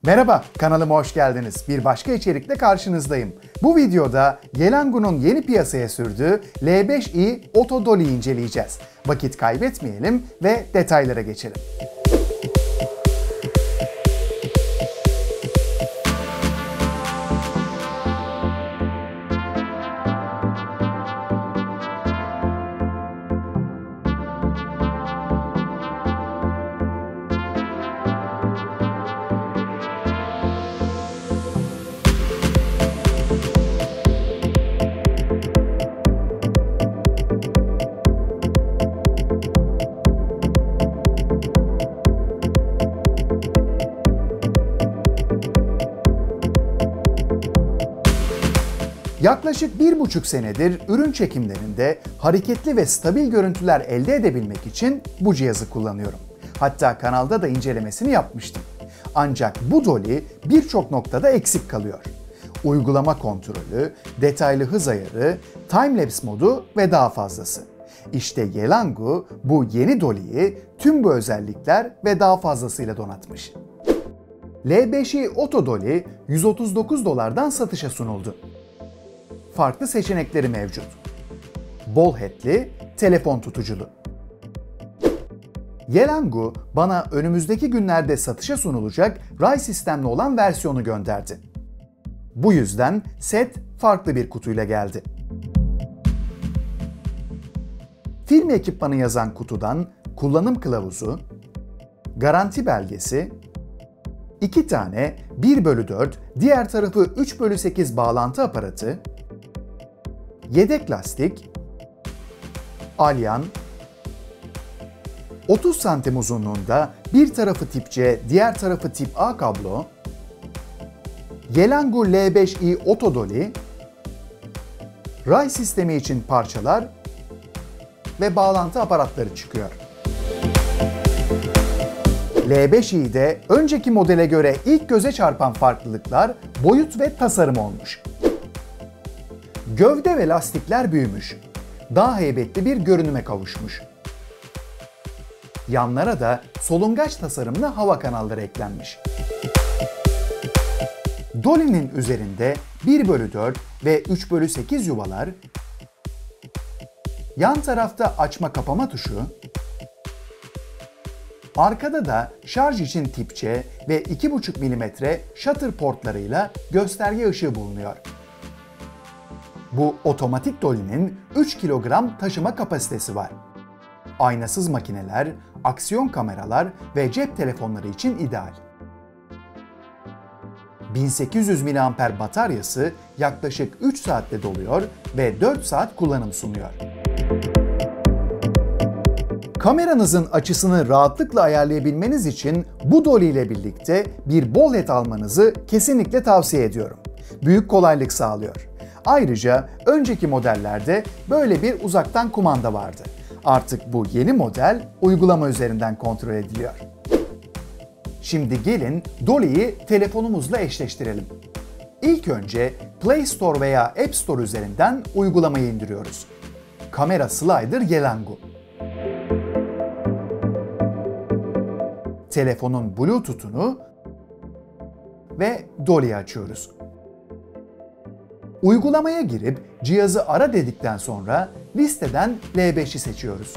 Merhaba, kanalıma hoş geldiniz. Bir başka içerikle karşınızdayım. Bu videoda Yelangu'nun yeni piyasaya sürdüğü L5i Auto Dolly'yi inceleyeceğiz. Vakit kaybetmeyelim ve detaylara geçelim. Yaklaşık 1,5 senedir ürün çekimlerinde hareketli ve stabil görüntüler elde edebilmek için bu cihazı kullanıyorum. Hatta kanalda da incelemesini yapmıştım. Ancak bu Dolly birçok noktada eksik kalıyor. Uygulama kontrolü, detaylı hız ayarı, timelapse modu ve daha fazlası. İşte Yelangu bu yeni Dolly'yi tüm bu özellikler ve daha fazlasıyla donatmış. L5i Auto Dolly $139'dan satışa sunuldu. Farklı seçenekleri mevcut. Bol head'li, telefon tutuculu. Yelangu bana önümüzdeki günlerde satışa sunulacak RAI sistemli olan versiyonu gönderdi. Bu yüzden set farklı bir kutuyla geldi. Film ekipmanı yazan kutudan kullanım kılavuzu, garanti belgesi, 2 tane 1/4, diğer tarafı 3/8 bağlantı aparatı, yedek lastik, alyan, 30 santim uzunluğunda bir tarafı tip C, diğer tarafı tip A kablo, Yelangu L5i Auto Dolly, RAI sistemi için parçalar ve bağlantı aparatları çıkıyor. L5i'de önceki modele göre ilk göze çarpan farklılıklar boyut ve tasarım olmuş. Gövde ve lastikler büyümüş. Daha heybetli bir görünüme kavuşmuş. Yanlara da solungaç tasarımlı hava kanalları eklenmiş. Dolly'nin üzerinde 1/4 ve 3/8 yuvalar, yan tarafta açma kapama tuşu, arkada da şarj için tip C ve 2,5 mm shutter portlarıyla gösterge ışığı bulunuyor. Bu otomatik Dolly'nin 3 kilogram taşıma kapasitesi var. Aynasız makineler, aksiyon kameralar ve cep telefonları için ideal. 1800 mAh bataryası yaklaşık 3 saatte doluyor ve 4 saat kullanım sunuyor. Kameranızın açısını rahatlıkla ayarlayabilmeniz için bu Dolly ile birlikte bir ball head almanızı kesinlikle tavsiye ediyorum. Büyük kolaylık sağlıyor. Ayrıca önceki modellerde böyle bir uzaktan kumanda vardı. Artık bu yeni model uygulama üzerinden kontrol ediliyor. Şimdi gelin Dolly'yi telefonumuzla eşleştirelim. İlk önce Play Store veya App Store üzerinden uygulamayı indiriyoruz. Kamera Slider Yelangu. Telefonun Bluetooth'unu ve Dolly'yi açıyoruz. Uygulamaya girip cihazı ara dedikten sonra listeden L5'i seçiyoruz.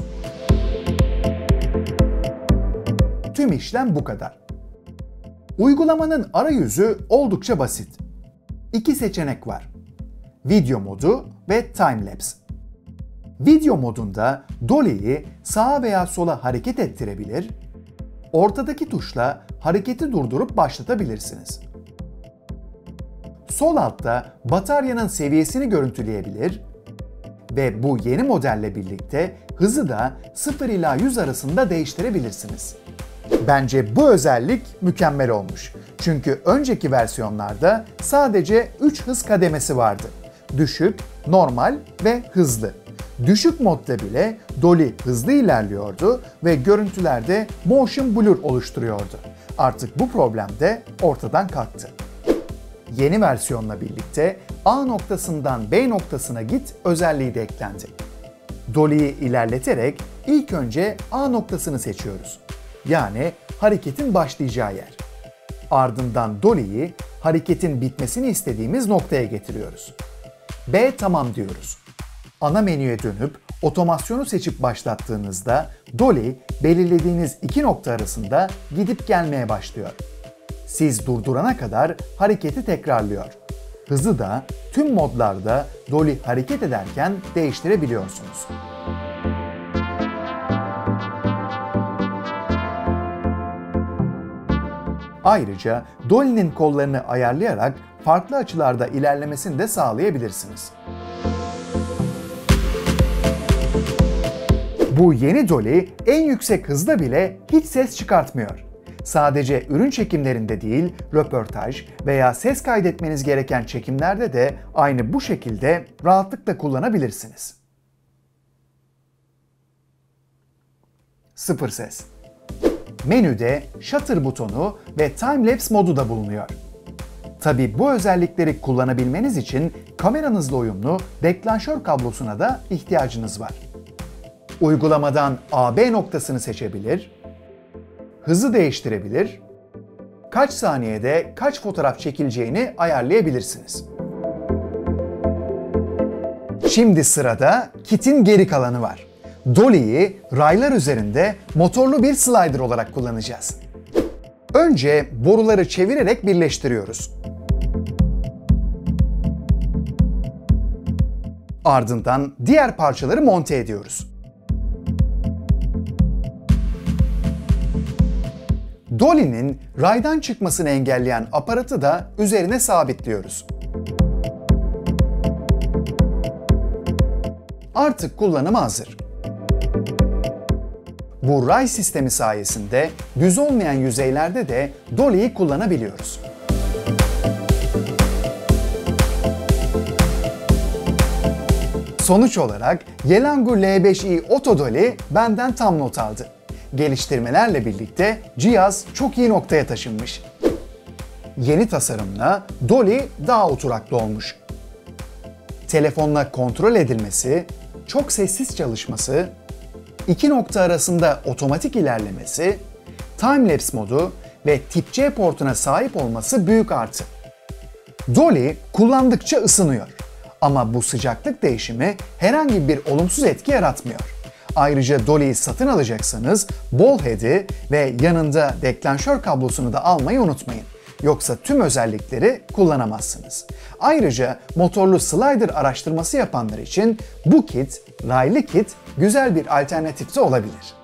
Tüm işlem bu kadar. Uygulamanın arayüzü oldukça basit. 2 seçenek var. Video modu ve timelapse. Video modunda Dolly'yi sağa veya sola hareket ettirebilir, ortadaki tuşla hareketi durdurup başlatabilirsiniz. Sol altta bataryanın seviyesini görüntüleyebilir ve bu yeni modelle birlikte hızı da 0 ila 100 arasında değiştirebilirsiniz. Bence bu özellik mükemmel olmuş. Çünkü önceki versiyonlarda sadece 3 hız kademesi vardı. Düşük, normal ve hızlı. Düşük modda bile Dolly hızlı ilerliyordu ve görüntülerde motion blur oluşturuyordu. Artık bu problem de ortadan kalktı. Yeni versiyonla birlikte A noktasından B noktasına git özelliği de eklendi. Dolly'yi ilerleterek ilk önce A noktasını seçiyoruz. Yani hareketin başlayacağı yer. Ardından Dolly'yi hareketin bitmesini istediğimiz noktaya getiriyoruz. B tamam diyoruz. Ana menüye dönüp otomasyonu seçip başlattığınızda Dolly belirlediğiniz iki nokta arasında gidip gelmeye başlıyor. Siz durdurana kadar hareketi tekrarlıyor. Hızı da tüm modlarda Dolly hareket ederken değiştirebiliyorsunuz. Ayrıca Dolly'nin kollarını ayarlayarak farklı açılarda ilerlemesini de sağlayabilirsiniz. Bu yeni Dolly en yüksek hızda bile hiç ses çıkartmıyor. Sadece ürün çekimlerinde değil, röportaj veya ses kaydetmeniz gereken çekimlerde de aynı bu şekilde rahatlıkla kullanabilirsiniz. Sıfır ses. Menüde Shutter butonu ve Time-Lapse modu da bulunuyor. Tabi bu özellikleri kullanabilmeniz için kameranızla uyumlu deklanşör kablosuna da ihtiyacınız var. Uygulamadan AB noktasını seçebilir, hızı değiştirebilir, kaç saniyede kaç fotoğraf çekileceğini ayarlayabilirsiniz. Şimdi sırada kit'in geri kalanı var. Dolly'yi raylar üzerinde motorlu bir slider olarak kullanacağız. Önce boruları çevirerek birleştiriyoruz. Ardından diğer parçaları monte ediyoruz. Dolly'nin raydan çıkmasını engelleyen aparatı da üzerine sabitliyoruz. Artık kullanıma hazır. Bu ray sistemi sayesinde düz olmayan yüzeylerde de Dolly'yi kullanabiliyoruz. Sonuç olarak Yelangu L5i Auto Dolly benden tam not aldı. Geliştirmelerle birlikte cihaz çok iyi noktaya taşınmış. Yeni tasarımla Dolly daha oturaklı olmuş. Telefonla kontrol edilmesi, çok sessiz çalışması, iki nokta arasında otomatik ilerlemesi, Time-Lapse modu ve tip C portuna sahip olması büyük artı. Dolly kullandıkça ısınıyor ama bu sıcaklık değişimi herhangi bir olumsuz etki yaratmıyor. Ayrıca Dolly'yi satın alacaksanız ball head'i ve yanında deklanşör kablosunu da almayı unutmayın. Yoksa tüm özellikleri kullanamazsınız. Ayrıca motorlu slider araştırması yapanlar için bu kit, raylı kit güzel bir alternatif de olabilir.